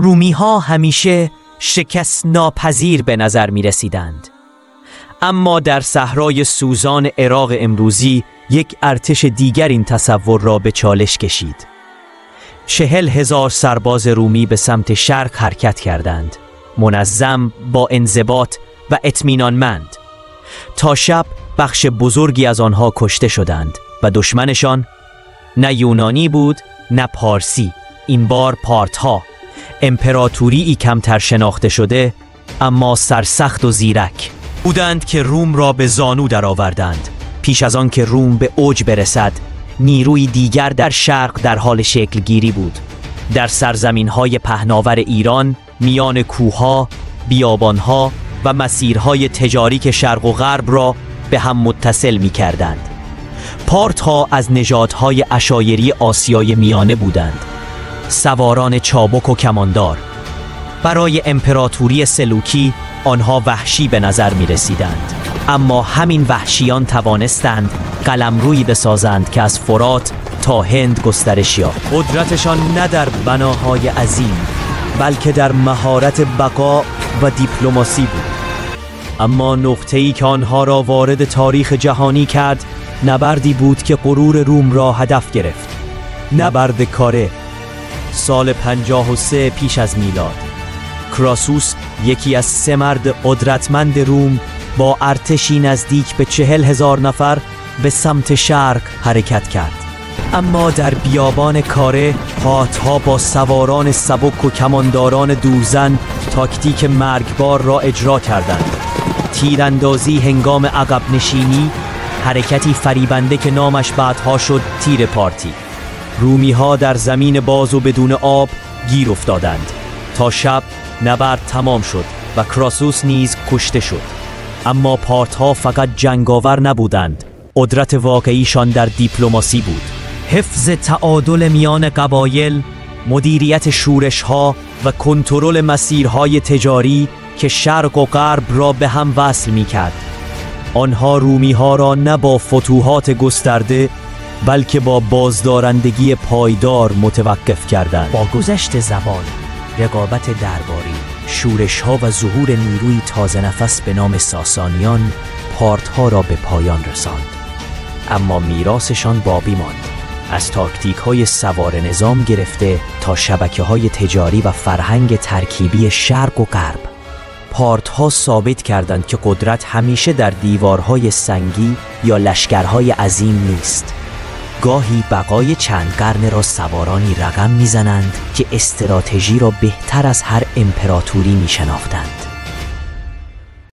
رومی‌ها همیشه شکست ناپذیر به نظر می رسیدند. اما در صحرای سوزان عراق امروزی یک ارتش دیگر این تصور را به چالش کشید. 40,000 سرباز رومی به سمت شرق حرکت کردند، منظم، با انضباط و اطمینانمند. تا شب بخش بزرگی از آنها کشته شدند و دشمنشان نه یونانی بود نه پارسی، این بار پارتها، امپراتوری کمتر شناخته شده اما سرسخت و زیرک بودند که روم را به زانو درآوردند. پیش از آن که روم به اوج برسد، نیروی دیگر در شرق در حال شکل گیری بود. در سرزمین‌های پهناور ایران، میان کوه‌ها، بیابان‌ها و مسیرهای تجاری که شرق و غرب را به هم متصل می‌کردند. پارتها از نژادهای عشایری آسیای میانه بودند، سواران چابک و کماندار. برای امپراتوری سلوکی آنها وحشی به نظر می رسیدند، اما همین وحشیان توانستند قلمرویی بسازند که از فرات تا هند گسترش یافت. قدرتشان نه در بناهای عظیم بلکه در مهارت بقا و دیپلماسی بود. اما نقطه‌ای که آنها را وارد تاریخ جهانی کرد نبردی بود که غرور روم را هدف گرفت. نبرد کاره، سال 53 پیش از میلاد. کراسوس، یکی از 3 مرد قدرتمند روم، با ارتشی نزدیک به 40,000 نفر به سمت شرق حرکت کرد. اما در بیابان کاره پارتها با سواران سبک و کمانداران دورزن تاکتیک مرگبار را اجرا کردند. تیراندازی هنگام عقب نشینی، حرکتی فریبنده که نامش بعدها شد تیر پارتی. رومی‌ها در زمین باز و بدون آب گیر افتادند. تا شب نبرد تمام شد و کراسوس نیز کشته شد. اما پارتها فقط جنگاور نبودند، قدرت واقعیشان در دیپلماسی بود. حفظ تعادل میان قبایل، مدیریت شورش‌ها و کنترل مسیرهای تجاری که شرق و غرب را به هم وصل می‌کرد. آنها رومی‌ها را نه با فتوحات گسترده بلکه با بازدارندگی پایدار متوقف کردند. با گذشت زمان، رقابت درباری، شورش‌ها و ظهور نیروی تازه نفس به نام ساسانیان پارتها را به پایان رساند. اما میراثشان باقی ماند. از تاکتیک‌های سوار نظام گرفته تا شبکه‌های تجاری و فرهنگ ترکیبی شرق و غرب، پارتها ثابت کردند که قدرت همیشه در دیوارهای سنگی یا لشکرهای عظیم نیست. گاهی بقای چند قرن را سوارانی رقم می‌زنند که استراتژی را بهتر از هر امپراتوری می‌شناختند.